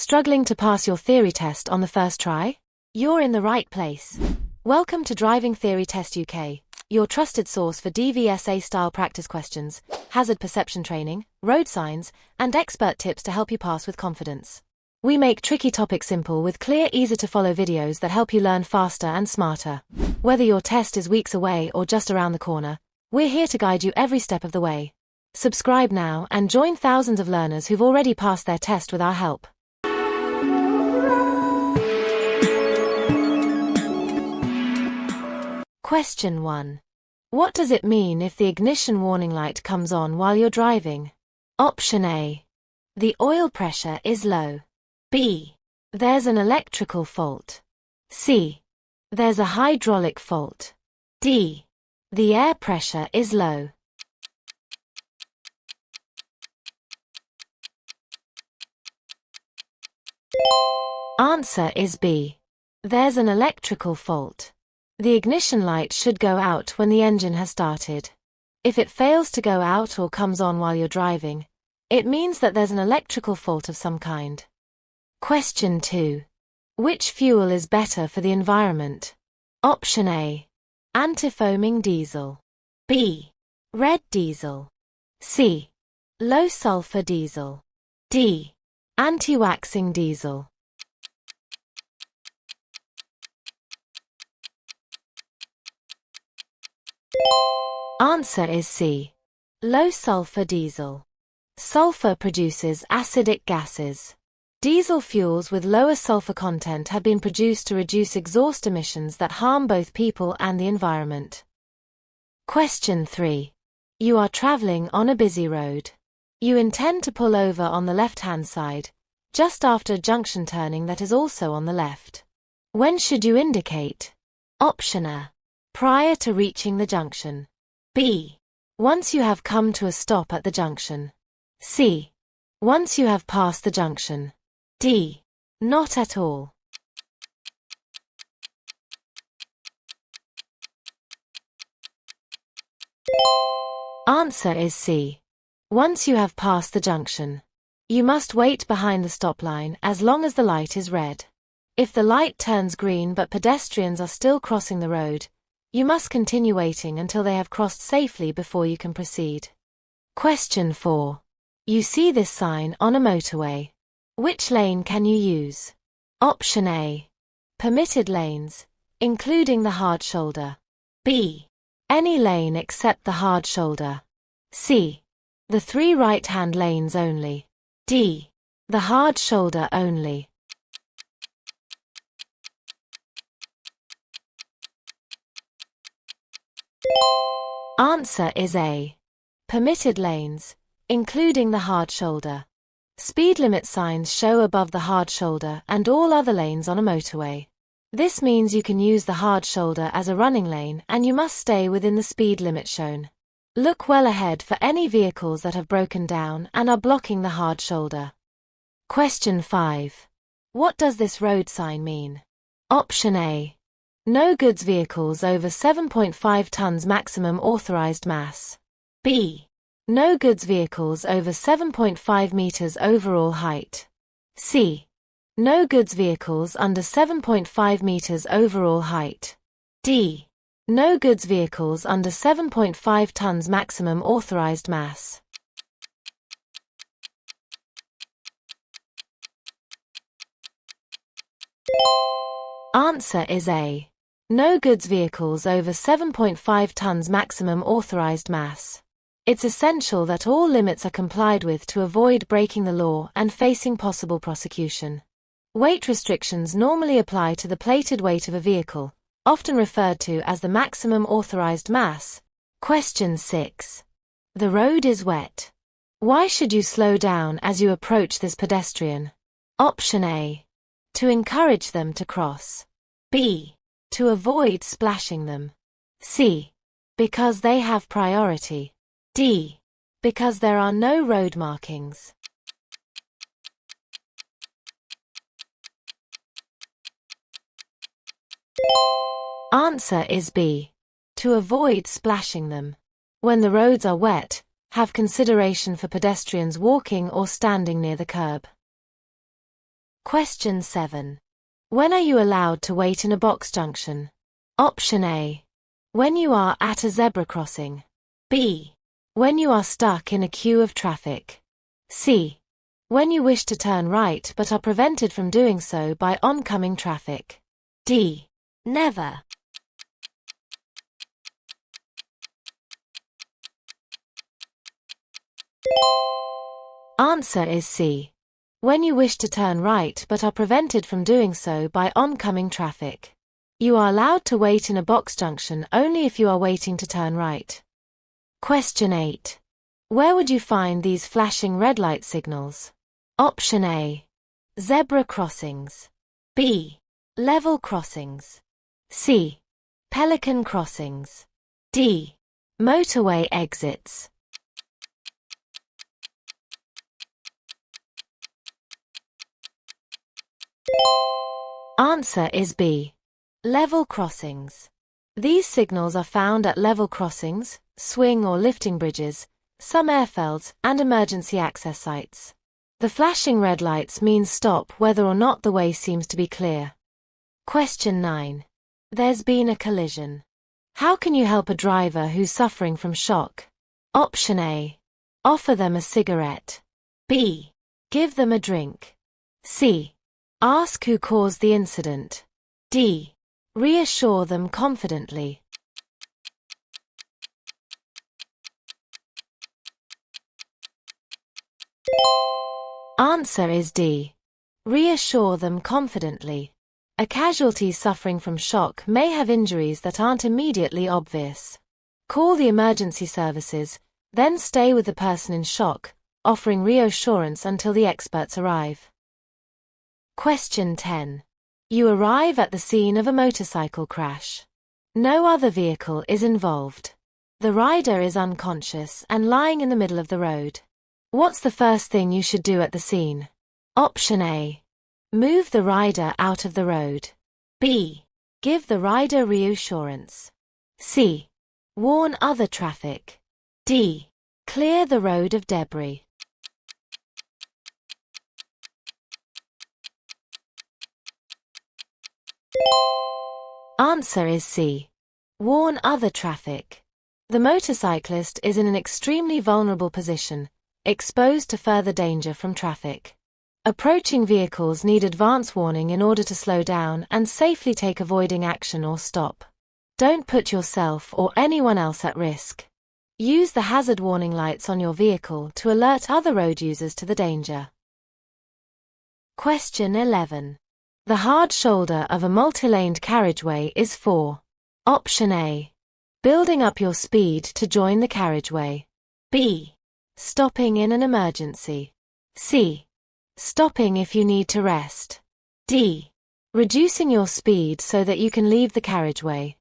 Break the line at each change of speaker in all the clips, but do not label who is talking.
Struggling to pass your theory test on the first try? You're in the right place. Welcome to Driving Theory Test UK, your trusted source for DVSA-style practice questions, hazard perception training, road signs, and expert tips to help you pass with confidence. We make tricky topics simple with clear, easy-to-follow videos that help you learn faster and smarter. Whether your test is weeks away or just around the corner, we're here to guide you every step of the way. Subscribe now and join thousands of learners who've already passed their test with our help. Question 1. What does it mean if the ignition warning light comes on while you're driving? Option A. The oil pressure is low. B. There's an electrical fault. C. There's a hydraulic fault. D. The air pressure is low. Answer is B. There's an electrical fault. The ignition light should go out when the engine has started. If it fails to go out or comes on while you're driving, it means that there's an electrical fault of some kind. Question 2. Which fuel is better for the environment? Option A. Antifoaming diesel. B. Red diesel. C. Low sulfur diesel. D. Anti-waxing diesel. Answer is C. Low sulfur diesel. Sulfur produces acidic gases. Diesel fuels with lower sulfur content have been produced to reduce exhaust emissions that harm both people and the environment. Question 3. You are traveling on a busy road. You intend to pull over on the left-hand side, just after a junction turning that is also on the left. When should you indicate? Option A. Prior to reaching the junction. B. Once you have come to a stop at the junction. C. Once you have passed the junction. D. Not at all. Answer is C. Once you have passed the junction. You must wait behind the stop line as long as the light is red. If the light turns green but pedestrians are still crossing the road, you must continue waiting until they have crossed safely before you can proceed. Question 4. You see this sign on a motorway. Which lane can you use? Option A. Permitted lanes, including the hard shoulder. B. Any lane except the hard shoulder. C. The 3 right-hand lanes only. D. The hard shoulder only. Answer is A. Permitted lanes, including the hard shoulder. Speed limit signs show above the hard shoulder and all other lanes on a motorway. This means you can use the hard shoulder as a running lane and you must stay within the speed limit shown. Look well ahead for any vehicles that have broken down and are blocking the hard shoulder. Question 5. What does this road sign mean? Option A. No goods vehicles over 7.5 tons maximum authorized mass. B. No goods vehicles over 7.5 meters overall height. C. No goods vehicles under 7.5 meters overall height. D. No goods vehicles under 7.5 tons maximum authorized mass. Answer is A. No goods vehicles over 7.5 tons maximum authorized mass. It's essential that all limits are complied with to avoid breaking the law and facing possible prosecution. Weight restrictions normally apply to the plated weight of a vehicle, often referred to as the maximum authorized mass. Question 6. The road is wet. Why should you slow down as you approach this pedestrian? Option A. To encourage them to cross. B. To avoid splashing them. C. Because they have priority. D. Because there are no road markings. Answer is B. To avoid splashing them. When the roads are wet, have consideration for pedestrians walking or standing near the curb. Question 7. When are you allowed to wait in a box junction? Option A. When you are at a zebra crossing. B. When you are stuck in a queue of traffic. C. When you wish to turn right but are prevented from doing so by oncoming traffic. D. Never. Answer is C. When you wish to turn right but are prevented from doing so by oncoming traffic. You are allowed to wait in a box junction only if you are waiting to turn right. Question 8. Where would you find these flashing red light signals? Option A. Zebra crossings. B. Level crossings. C. Pelican crossings. D. Motorway exits. Answer is B. Level crossings. These signals are found at level crossings, swing or lifting bridges, some airfields, and emergency access sites. The flashing red lights mean stop whether or not the way seems to be clear. Question 9. There's been a collision. How can you help a driver who's suffering from shock? Option A. Offer them a cigarette. B. Give them a drink. C. Ask who caused the incident. D. Reassure them confidently. Answer is D. Reassure them confidently. A casualty suffering from shock may have injuries that aren't immediately obvious. Call the emergency services, then stay with the person in shock, offering reassurance until the experts arrive. Question 10. You arrive at the scene of a motorcycle crash. No other vehicle is involved. The rider is unconscious and lying in the middle of the road. What's the first thing you should do at the scene? Option A. Move the rider out of the road. B. Give the rider reassurance. C. Warn other traffic. D. Clear the road of debris. Answer is C. Warn other traffic. The motorcyclist is in an extremely vulnerable position, exposed to further danger from traffic. Approaching vehicles need advance warning in order to slow down and safely take avoiding action or stop. Don't put yourself or anyone else at risk. Use the hazard warning lights on your vehicle to alert other road users to the danger. Question 11. The hard shoulder of a multi-laned carriageway is for. Option A. Building up your speed to join the carriageway. B. Stopping in an emergency. C. Stopping if you need to rest. D. Reducing your speed so that you can leave the carriageway.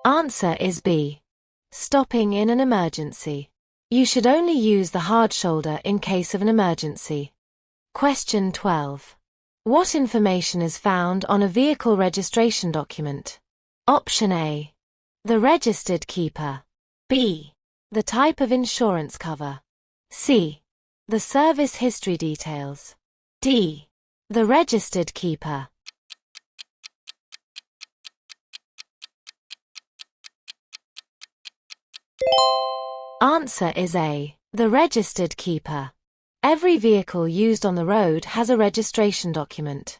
Answer is B. Stopping in an emergency. You should only use the hard shoulder in case of an emergency. Question 12. What information is found on a vehicle registration document? Option A. The registered keeper. B. The type of insurance cover. C. The service history details. D. The registered keeper. Answer is A. The registered keeper. Every vehicle used on the road has a registration document.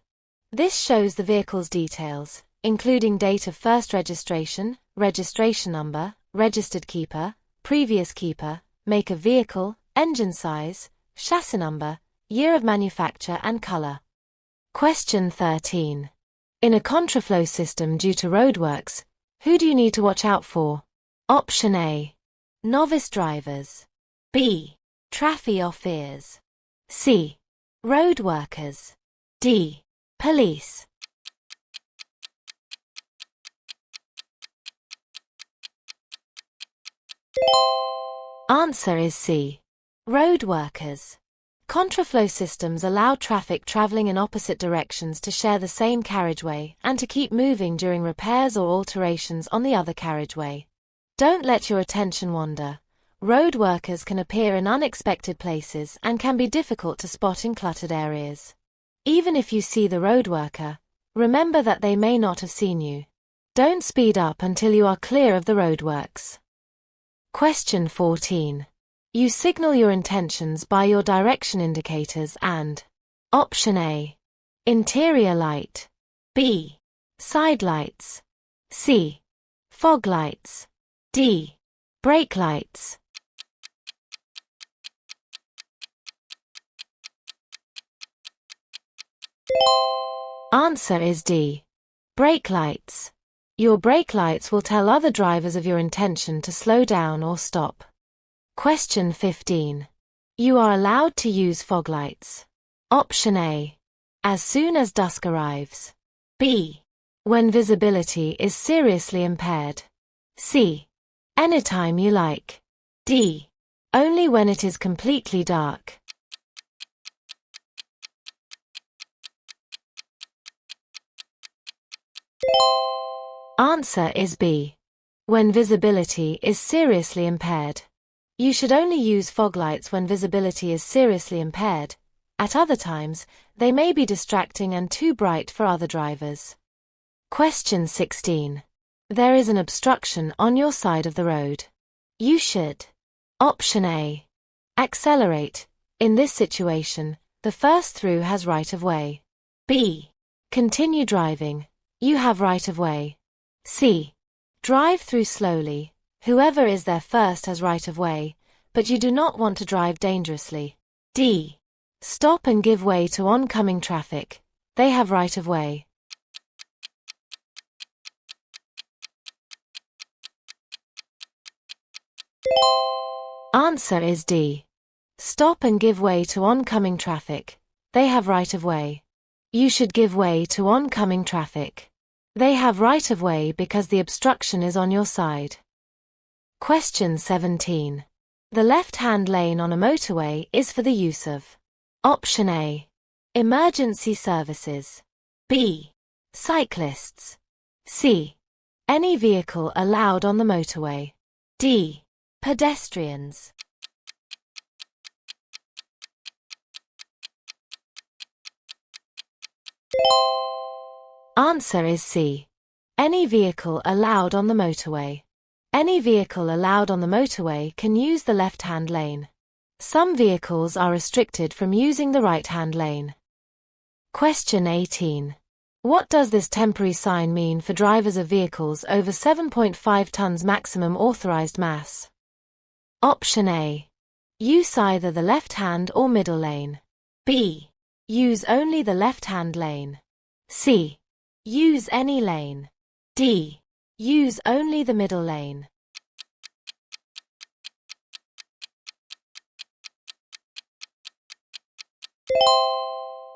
This shows the vehicle's details, including date of first registration, registration number, registered keeper, previous keeper, make of vehicle, engine size, chassis number, year of manufacture and color. Question 13. In a contraflow system due to roadworks, who do you need to watch out for? Option A. Novice drivers. B. Traffic-offenders. C. Road workers. D. Police. Answer is C. Road workers. Contraflow systems allow traffic traveling in opposite directions to share the same carriageway and to keep moving during repairs or alterations on the other carriageway. Don't let your attention wander. Road workers can appear in unexpected places and can be difficult to spot in cluttered areas. Even if you see the road worker, remember that they may not have seen you. Don't speed up until you are clear of the roadworks. Question 14. You signal your intentions by your direction indicators and Option A. Interior light. B. Side lights. C. Fog lights. D. Brake lights. Answer is D. Brake lights. Your brake lights will tell other drivers of your intention to slow down or stop. Question 15. You are allowed to use fog lights. Option A. As soon as dusk arrives. B. When visibility is seriously impaired. C. Anytime you like. D. Only when it is completely dark. Answer is B. When visibility is seriously impaired. You should only use fog lights when visibility is seriously impaired. At other times, they may be distracting and too bright for other drivers. Question 16. There is an obstruction on your side of the road. You should. Option A. Accelerate. In this situation, the first through has right of way. B. Continue driving. You have right of way. C. Drive through slowly. Whoever is there first has right of way, but you do not want to drive dangerously. D. Stop and give way to oncoming traffic. They have right of way. Answer is D. Stop and give way to oncoming traffic. They have right of way. You should give way to oncoming traffic. They have right of way because the obstruction is on your side. Question 17. The left-hand lane on a motorway is for the use of Option A. Emergency services. B. Cyclists. C. Any vehicle allowed on the motorway. D. Pedestrians. Answer is C. Any vehicle allowed on the motorway. Any vehicle allowed on the motorway can use the left-hand lane. Some vehicles are restricted from using the right-hand lane. Question 18. What does this temporary sign mean for drivers of vehicles over 7.5 tons maximum authorized mass? Option A. Use either the left-hand or middle lane. B. Use only the left-hand lane. C. Use any lane. D. Use only the middle lane.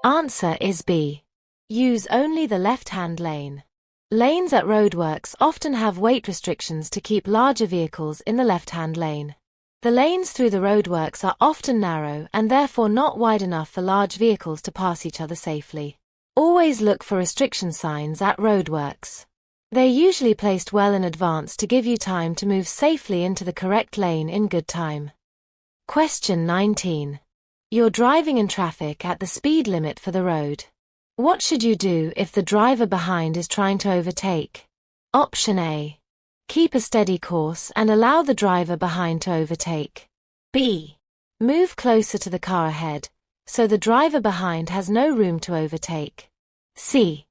Answer is B. Use only the left-hand lane. Lanes at roadworks often have weight restrictions to keep larger vehicles in the left-hand lane. The lanes through the roadworks are often narrow and therefore not wide enough for large vehicles to pass each other safely. Always look for restriction signs at roadworks. They're usually placed well in advance to give you time to move safely into the correct lane in good time. Question 19. You're driving in traffic at the speed limit for the road. What should you do if the driver behind is trying to overtake? Option A. Keep a steady course and allow the driver behind to overtake. B. Move closer to the car ahead, so the driver behind has no room to overtake. C.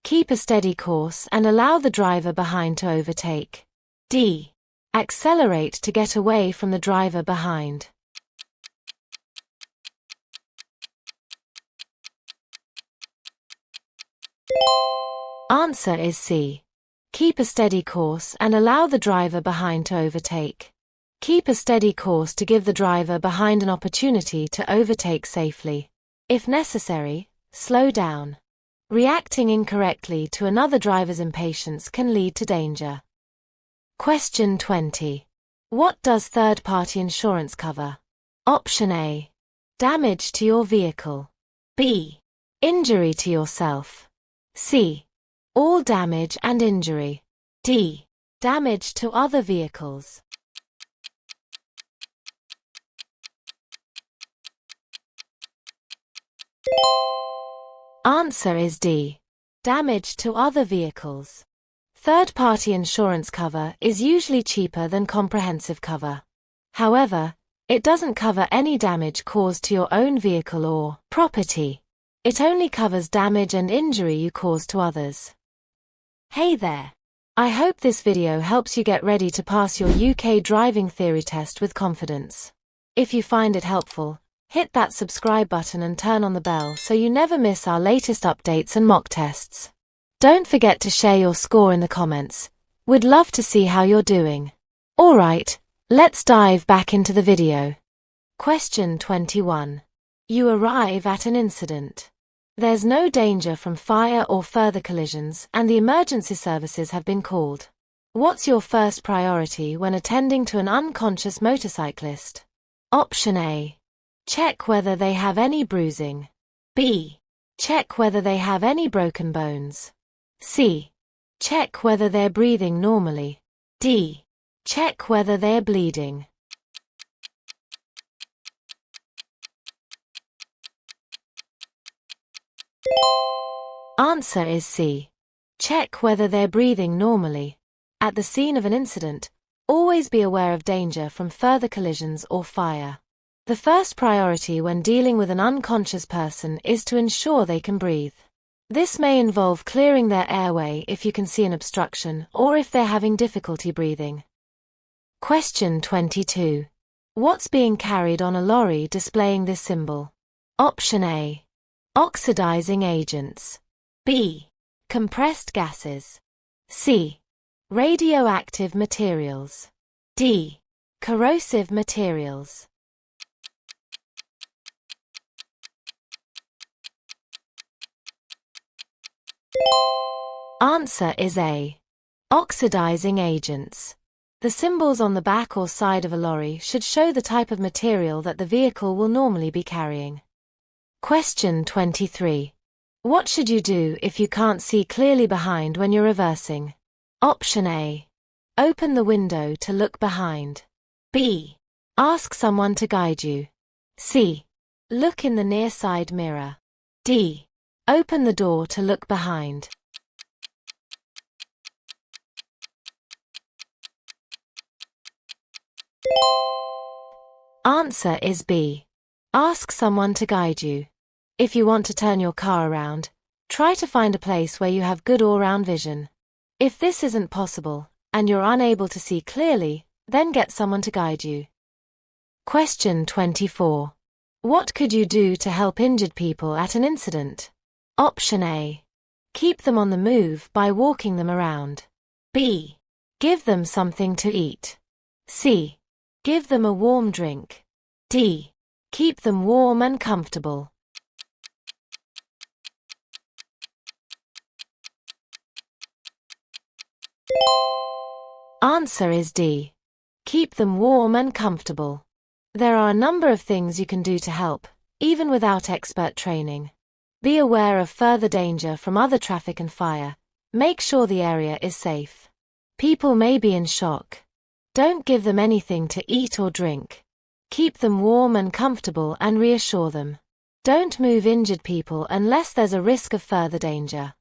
Keep a steady course and allow the driver behind to overtake. D. Accelerate to get away from the driver behind. Answer is C. Keep a steady course and allow the driver behind to overtake. Keep a steady course to give the driver behind an opportunity to overtake safely. If necessary, slow down. Reacting incorrectly to another driver's impatience can lead to danger. Question 20. What does third-party insurance cover? Option A. Damage to your vehicle. B. Injury to yourself. C. All damage and injury. D. Damage to other vehicles. Answer is D. Damage to other vehicles. Third-party insurance cover is usually cheaper than comprehensive cover. However, it doesn't cover any damage caused to your own vehicle or property. It only covers damage and injury you cause to others. Hey there! I hope this video helps you get ready to pass your UK driving theory test with confidence. If you find it helpful, hit that subscribe button and turn on the bell so you never miss our latest updates and mock tests. Don't forget to share your score in the comments. We'd love to see how you're doing. Alright, let's dive back into the video. Question 21. You arrive at an incident. There's no danger from fire or further collisions, and the emergency services have been called. What's your first priority when attending to an unconscious motorcyclist? Option A. Check whether they have any bruising. B. Check whether they have any broken bones. C. Check whether they're breathing normally. D. Check whether they're bleeding. Answer is C. Check whether they're breathing normally. At the scene of an incident, always be aware of danger from further collisions or fire. The first priority when dealing with an unconscious person is to ensure they can breathe. This may involve clearing their airway if you can see an obstruction or if they're having difficulty breathing. Question 22. What's being carried on a lorry displaying this symbol? Option A. Oxidizing agents. B. Compressed gases. C. Radioactive materials. D. Corrosive materials. Answer is A. Oxidizing agents. The symbols on the back or side of a lorry should show the type of material that the vehicle will normally be carrying. Question 23. What should you do if you can't see clearly behind when you're reversing? Option A. Open the window to look behind. B. Ask someone to guide you. C. Look in the near side mirror. D. Open the door to look behind. Answer is B. Ask someone to guide you. If you want to turn your car around, try to find a place where you have good all-round vision. If this isn't possible, and you're unable to see clearly, then get someone to guide you. Question 24. What could you do to help injured people at an incident? Option A. Keep them on the move by walking them around. B. Give them something to eat. C. Give them a warm drink. D. Keep them warm and comfortable. Answer is D. Keep them warm and comfortable. There are a number of things you can do to help, even without expert training. Be aware of further danger from other traffic and fire. Make sure the area is safe. People may be in shock. Don't give them anything to eat or drink. Keep them warm and comfortable and reassure them. Don't move injured people unless there's a risk of further danger.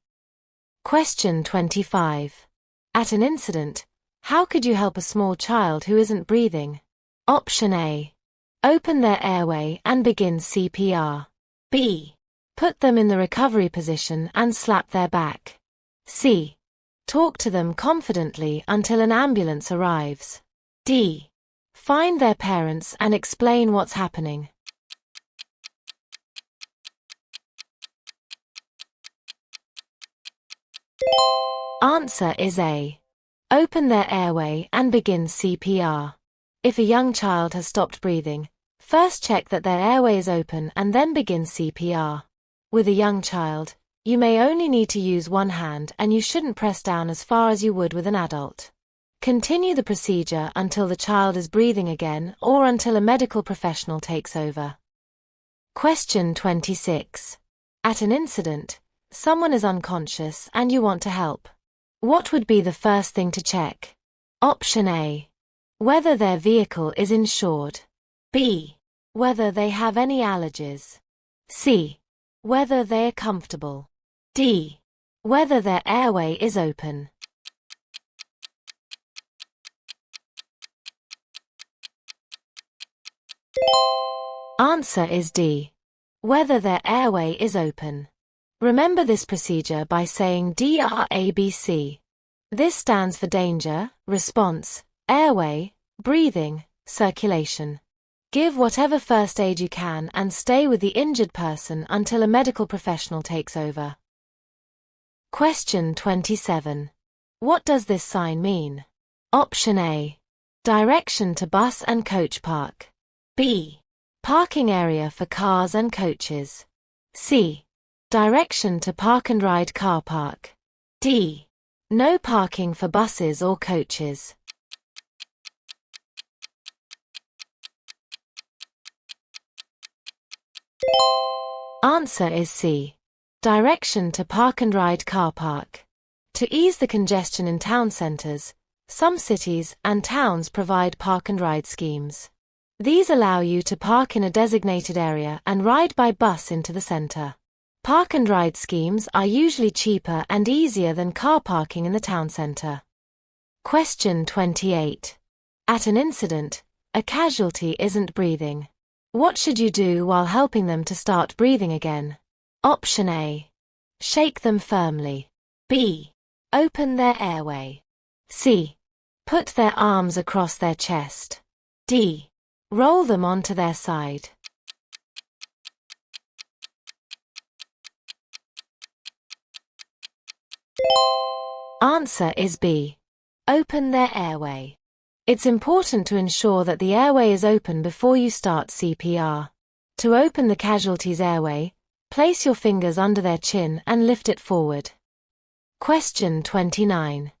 Question 25. At an incident, how could you help a small child who isn't breathing? Option A. Open their airway and begin CPR. B. Put them in the recovery position and slap their back. C. Talk to them confidently until an ambulance arrives. D. Find their parents and explain what's happening. Answer is A. Open their airway and begin CPR. If a young child has stopped breathing, first check that their airway is open and then begin CPR. With a young child, you may only need to use one hand and you shouldn't press down as far as you would with an adult. Continue the procedure until the child is breathing again or until a medical professional takes over. Question 26. At an incident, someone is unconscious and you want to help. What would be the first thing to check? Option A. Whether their vehicle is insured. B. Whether they have any allergies. C. Whether they are comfortable. D. Whether their airway is open. Answer is D. Whether their airway is open. Remember this procedure by saying DRABC. This stands for danger, response, airway, breathing, circulation. Give whatever first aid you can and stay with the injured person until a medical professional takes over. Question 27. What does this sign mean? Option A. Direction to bus and coach park. B. Parking area for cars and coaches. C. Direction to park and ride car park. D. No parking for buses or coaches. Answer is C. Direction to park and ride car park. To ease the congestion in town centers, some cities and towns provide park and ride schemes. These allow you to park in a designated area and ride by bus into the center. Park and ride schemes are usually cheaper and easier than car parking in the town center. Question 28. At an incident, a casualty isn't breathing. What should you do while helping them to start breathing again? Option A. Shake them firmly. B. Open their airway. C. Put their arms across their chest. D. Roll them onto their side. Answer is B. Open their airway. It's important to ensure that the airway is open before you start CPR. To open the casualty's airway, place your fingers under their chin and lift it forward. Question 29.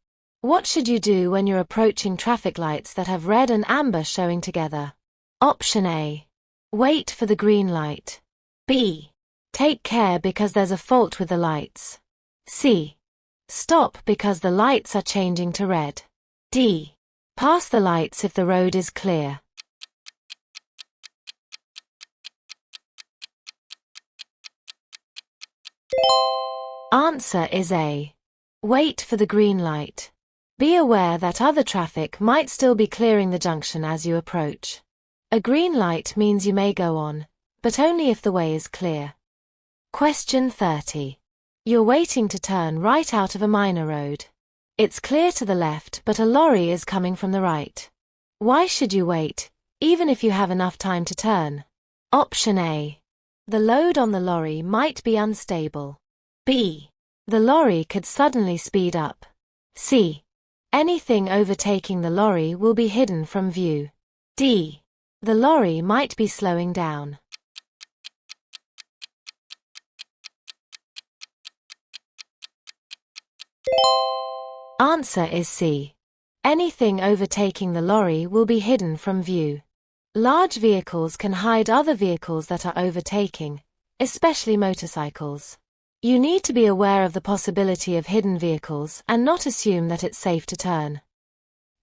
What should you do when you're approaching traffic lights that have red and amber showing together? Option A. Wait for the green light. B. Take care because there's a fault with the lights. C. Stop because the lights are changing to red. D. Pass the lights if the road is clear. Answer is A. Wait for the green light. Be aware that other traffic might still be clearing the junction as you approach. A green light means you may go on, but only if the way is clear. Question 30. You're waiting to turn right out of a minor road. It's clear to the left, but a lorry is coming from the right. Why should you wait, even if you have enough time to turn? Option A. The load on the lorry might be unstable. B. The lorry could suddenly speed up. C. Anything overtaking the lorry will be hidden from view. D. The lorry might be slowing down. Answer is C. Anything overtaking the lorry will be hidden from view. Large vehicles can hide other vehicles that are overtaking, especially motorcycles. You need to be aware of the possibility of hidden vehicles and not assume that it's safe to turn.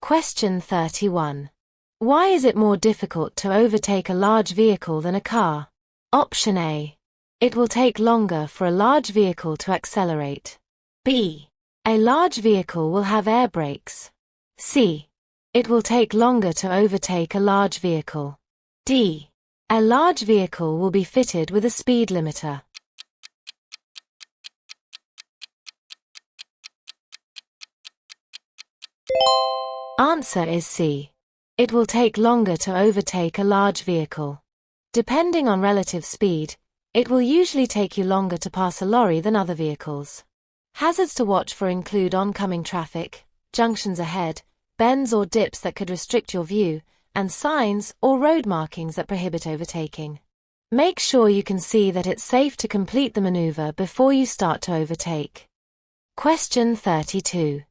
Question 31. Why is it more difficult to overtake a large vehicle than a car? Option A. It will take longer for a large vehicle to accelerate. B. A large vehicle will have air brakes. C. It will take longer to overtake a large vehicle. D. A large vehicle will be fitted with a speed limiter. Answer is C. It will take longer to overtake a large vehicle. Depending on relative speed, it will usually take you longer to pass a lorry than other vehicles. Hazards to watch for include oncoming traffic, junctions ahead, bends or dips that could restrict your view, and signs or road markings that prohibit overtaking. Make sure you can see that it's safe to complete the maneuver before you start to overtake. Question 32.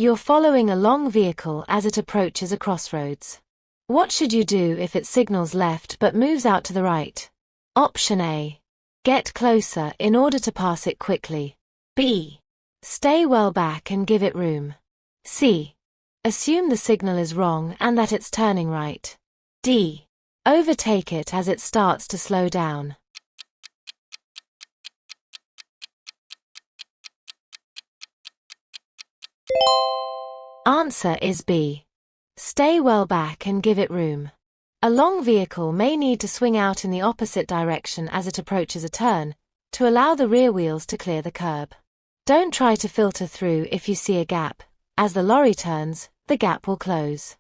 You're following a long vehicle as it approaches a crossroads. What should you do if it signals left but moves out to the right? Option A. Get closer in order to pass it quickly. B. Stay well back and give it room. C. Assume the signal is wrong and that it's turning right. D. Overtake it as it starts to slow down. Answer is B. Stay well back and give it room. A long vehicle may need to swing out in the opposite direction as it approaches a turn, to allow the rear wheels to clear the curb. Don't try to filter through if you see a gap. As the lorry turns, the gap will close.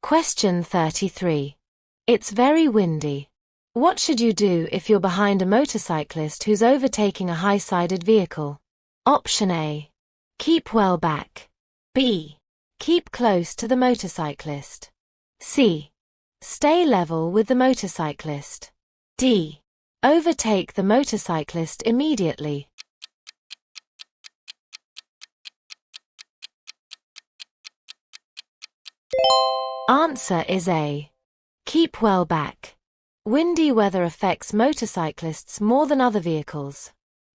Question 33. It's very windy. What should you do if you're behind a motorcyclist who's overtaking a high-sided vehicle? Option A. Keep well back. B. Keep close to the motorcyclist. C. Stay level with the motorcyclist. D. Overtake the motorcyclist immediately. Answer is A. Keep well back. Windy weather affects motorcyclists more than other vehicles.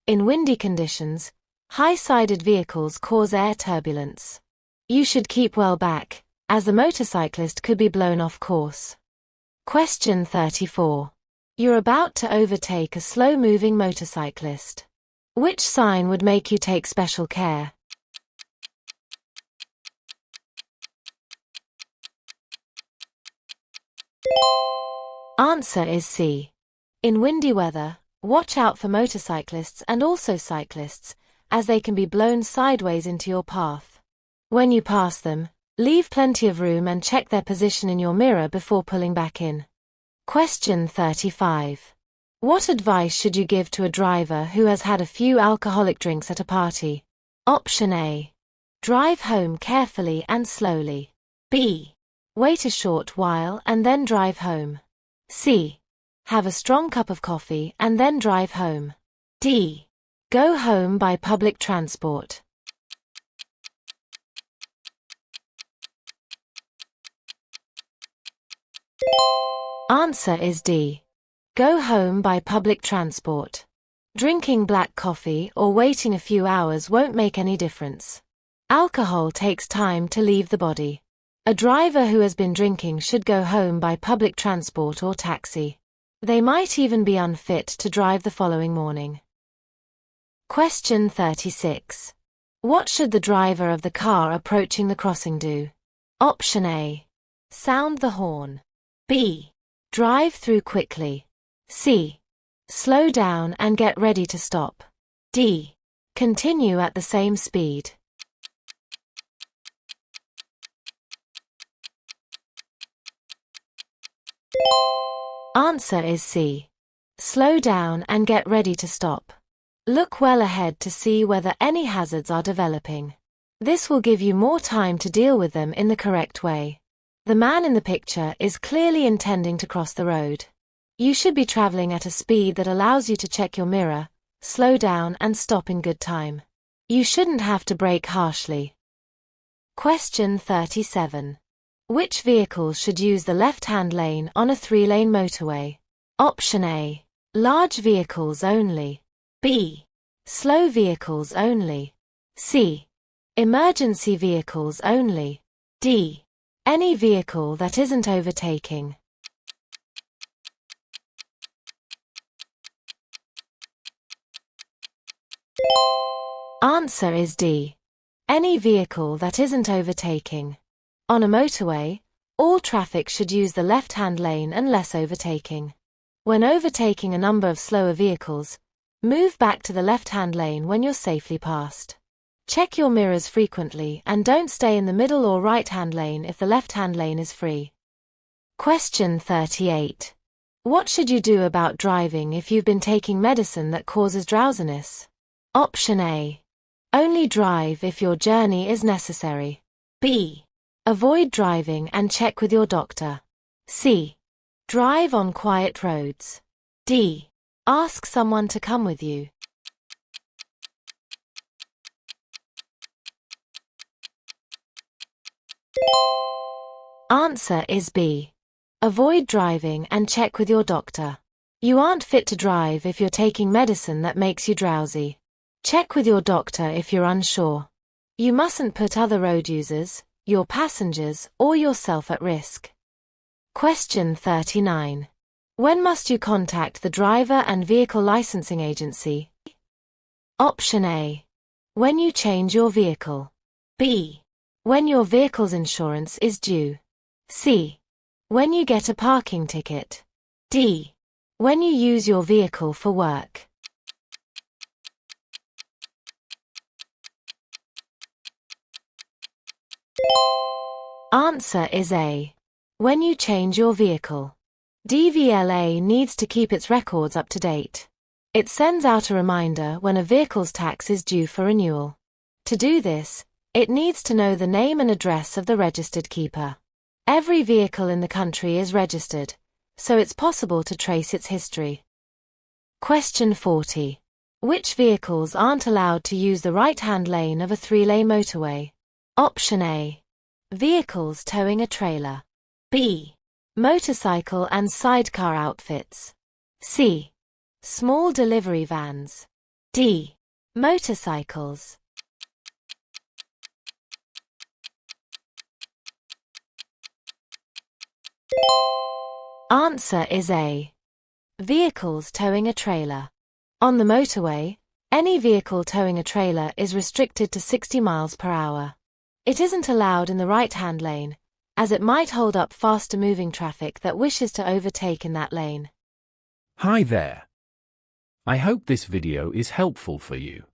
In windy conditions, high-sided vehicles cause air turbulence. You should keep well back, as the motorcyclist could be blown off course. Question 34. You're about to overtake a slow-moving motorcyclist. Which sign would make you take special care? Answer is C. In windy weather, watch out for motorcyclists and also cyclists, as they can be blown sideways into your path. When you pass them, leave plenty of room and check their position in your mirror before pulling back in. Question 35. What advice should you give to a driver who has had a few alcoholic drinks at a party? Option A. Drive home carefully and slowly. B. Wait a short while and then drive home. C. Have a strong cup of coffee and then drive home. D. Go home by public transport. Answer is D. Go home by public transport. Drinking black coffee or waiting a few hours won't make any difference. Alcohol takes time to leave the body. A driver who has been drinking should go home by public transport or taxi. They might even be unfit to drive the following morning. Question 36. What should the driver of the car approaching the crossing do? Option A. Sound the horn. B. Drive through quickly. C. Slow down and get ready to stop. D. Continue at the same speed. Answer is C. Slow down and get ready to stop. Look well ahead to see whether any hazards are developing. This will give you more time to deal with them in the correct way. The man in the picture is clearly intending to cross the road. You should be traveling at a speed that allows you to check your mirror, slow down and stop in good time. You shouldn't have to brake harshly. Question 37. Which vehicles should use the left-hand lane on a 3-lane motorway? Option A. Large vehicles only. B. Slow vehicles only. C. Emergency vehicles only. D. Any vehicle that isn't overtaking. Answer is D. Any vehicle that isn't overtaking. On a motorway, all traffic should use the left-hand lane unless overtaking. When overtaking a number of slower vehicles, move back to the left-hand lane when you're safely passed. Check your mirrors frequently and don't stay in the middle or right-hand lane if the left-hand lane is free. Question 38. What should you do about driving if you've been taking medicine that causes drowsiness? Option A. Only drive if your journey is necessary. B. Avoid driving and check with your doctor. C. Drive on quiet roads. D. Ask someone to come with you. Answer is B. Avoid driving and check with your doctor. You aren't fit to drive if you're taking medicine that makes you drowsy. Check with your doctor if you're unsure. You mustn't put other road users, your passengers, or yourself at risk. Question 39. When must you contact the driver and vehicle licensing agency? Option A. When you change your vehicle. B. When your vehicle's insurance is due. C. When you get a parking ticket. D. When you use your vehicle for work. Answer is A. When you change your vehicle. DVLA needs to keep its records up to date. It sends out a reminder when a vehicle's tax is due for renewal. To do this, it needs to know the name and address of the registered keeper. Every vehicle in the country is registered, so it's possible to trace its history. Question 40. Which vehicles aren't allowed to use the right-hand lane of a 3-lane motorway? Option A. Vehicles towing a trailer. B. Motorcycle and sidecar outfits. C. Small delivery vans. D. Motorcycles. Answer is A. Vehicles towing a trailer. On the motorway, any vehicle towing a trailer is restricted to 60 miles per hour. It isn't allowed in the right-hand lane, as it might hold up faster-moving traffic that wishes to overtake in that lane.
Hi there. I hope this video is helpful for you.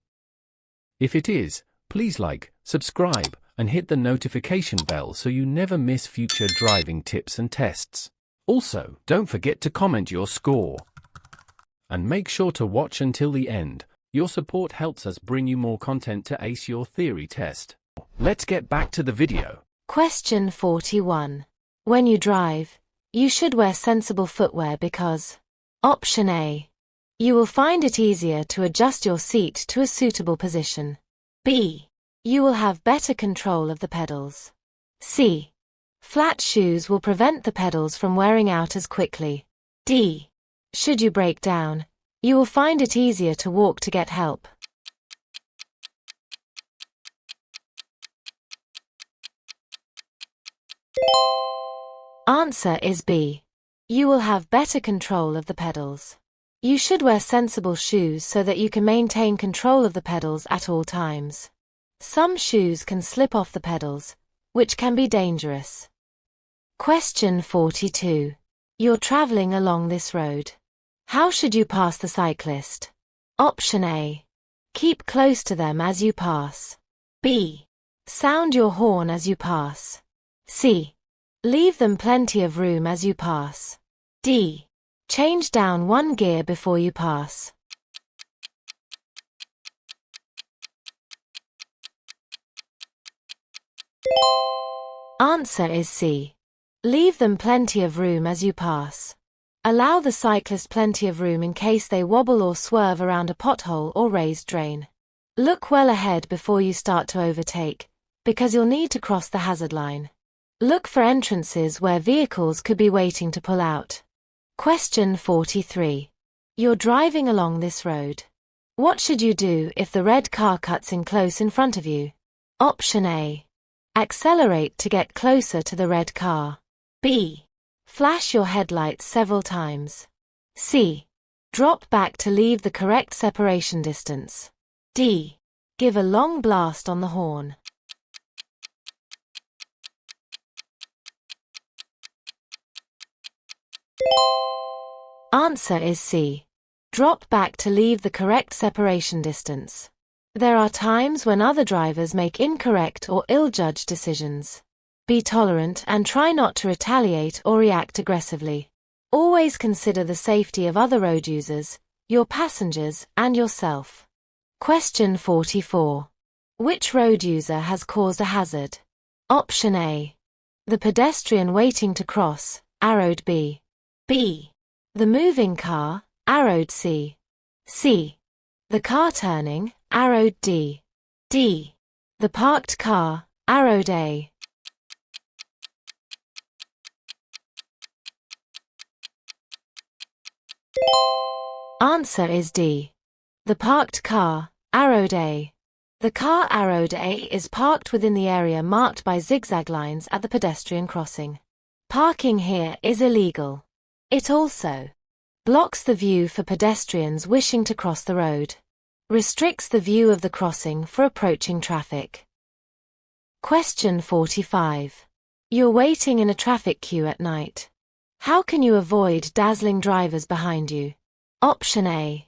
If it is, please like, subscribe, and hit the notification bell so you never miss future driving tips and tests. Also, don't forget to comment your score. And make sure to watch until the end. Your support helps us bring you more content to ace your theory test. Let's get back to the video.
Question 41. When you drive, you should wear sensible footwear because. Option A. You will find it easier to adjust your seat to a suitable position. B. You will have better control of the pedals. C. Flat shoes will prevent the pedals from wearing out as quickly. D. Should you break down, you will find it easier to walk to get help. Answer is B. You will have better control of the pedals. You should wear sensible shoes so that you can maintain control of the pedals at all times. Some shoes can slip off the pedals, which can be dangerous. Question 42. You're traveling along this road. How should you pass the cyclist? Option A. Keep close to them as you pass. B. Sound your horn as you pass. C. Leave them plenty of room as you pass. D. Change down one gear before you pass. Answer is C. Leave them plenty of room as you pass. Allow the cyclist plenty of room in case they wobble or swerve around a pothole or raised drain. Look well ahead before you start to overtake, because you'll need to cross the hazard line. Look for entrances where vehicles could be waiting to pull out. Question 43. You're driving along this road. What should you do if the red car cuts in close in front of you? Option A. Accelerate to get closer to the red car. B. Flash your headlights several times. C. Drop back to leave the correct separation distance. D. Give a long blast on the horn. Answer is C. Drop back to leave the correct separation distance. There are times when other drivers make incorrect or ill-judged decisions. Be tolerant and try not to retaliate or react aggressively. Always consider the safety of other road users, your passengers, and yourself. Question 44. Which road user has caused a hazard? Option A. The pedestrian waiting to cross, arrowed B. B. The moving car, arrowed C. C. The car turning, arrowed D. D. The parked car, arrowed A. Answer is D. The parked car, arrowed A. The car arrowed A is parked within the area marked by zigzag lines at the pedestrian crossing. Parking here is illegal. It also blocks the view for pedestrians wishing to cross the road, restricts the view of the crossing for approaching traffic. Question 45. You're waiting in a traffic queue at night. How can you avoid dazzling drivers behind you? Option A.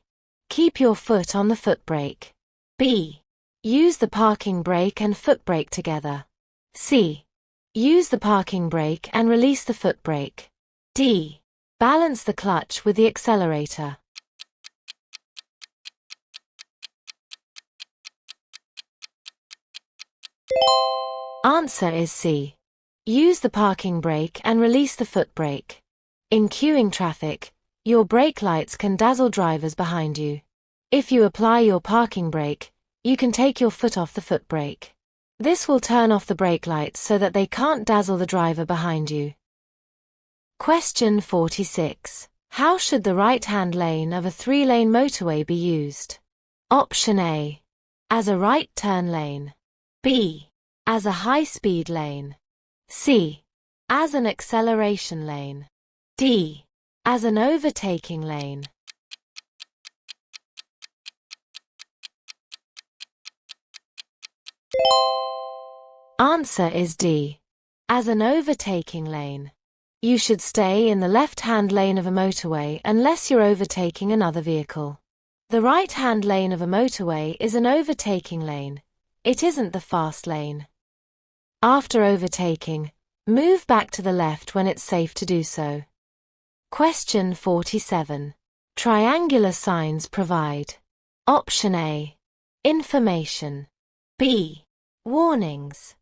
Keep your foot on the foot brake. B. Use the parking brake and foot brake together. C. Use the parking brake and release the foot brake. D. Balance the clutch with the accelerator. Answer is C. Use the parking brake and release the foot brake. In queuing traffic, your brake lights can dazzle drivers behind you. If you apply your parking brake, you can take your foot off the foot brake. This will turn off the brake lights so that they can't dazzle the driver behind you. Question 46. How should the right-hand lane of a 3-lane motorway be used? Option A. As a right turn lane. B. As a high-speed lane. C. As an acceleration lane. D. As an overtaking lane. Answer is D. As an overtaking lane. You should stay in the left-hand lane of a motorway unless you're overtaking another vehicle. The right-hand lane of a motorway is an overtaking lane. It isn't the fast lane. After overtaking, move back to the left when it's safe to do so. Question 47. Triangular signs provide. Option A. Information. B. Warnings.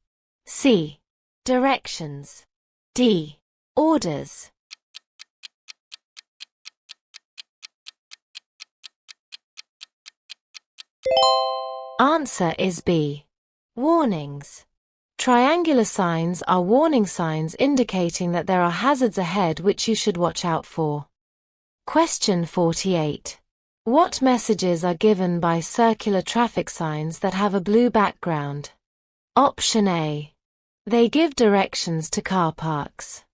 C. Directions. D. Orders. Answer is B. Warnings. Triangular signs are warning signs indicating that there are hazards ahead which you should watch out for. Question 48. What messages are given by circular traffic signs that have a blue background? Option A. They give directions to car parks.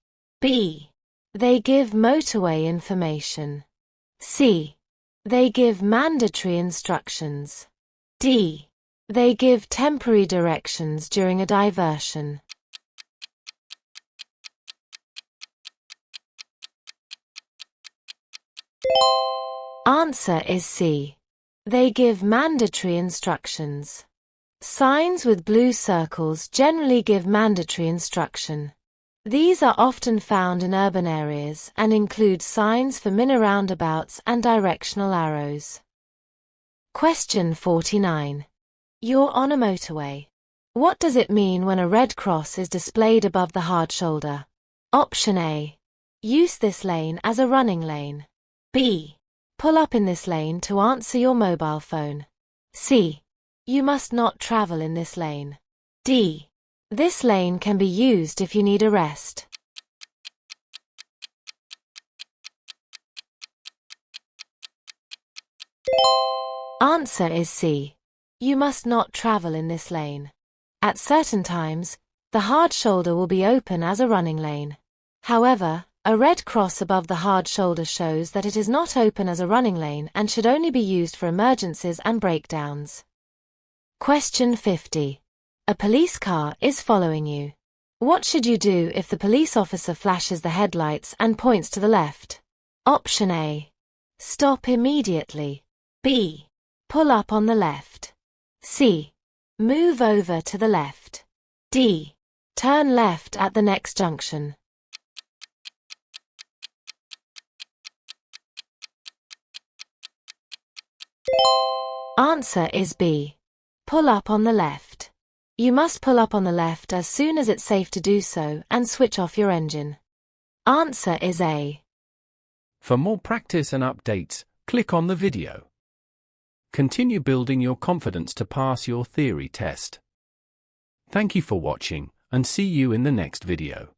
B. They give motorway information. C. They give mandatory instructions. D. They give temporary directions during a diversion. Answer is C. They give mandatory instructions. Signs with blue circles generally give mandatory instruction. These are often found in urban areas and include signs for minor roundabouts and directional arrows. Question 49. You're on a motorway. What does it mean when a red cross is displayed above the hard shoulder? Option A. Use this lane as a running lane. B. Pull up in this lane to answer your mobile phone. C. You must not travel in this lane. D. This lane can be used if you need a rest. Answer is C. You must not travel in this lane. At certain times, the hard shoulder will be open as a running lane. However, a red cross above the hard shoulder shows that it is not open as a running lane and should only be used for emergencies and breakdowns. Question 50. A police car is following you. What should you do if the police officer flashes the headlights and points to the left? Option A. Stop immediately. B. Pull up on the left. C. Move over to the left. D. Turn left at the next junction. Answer is B. Pull up on the left. You must pull up on the left as soon as it's safe to do so and switch off your engine. Answer is A.
For more practice and updates, click on the video. Continue building your confidence to pass your theory test. Thank you for watching, and see you in the next video.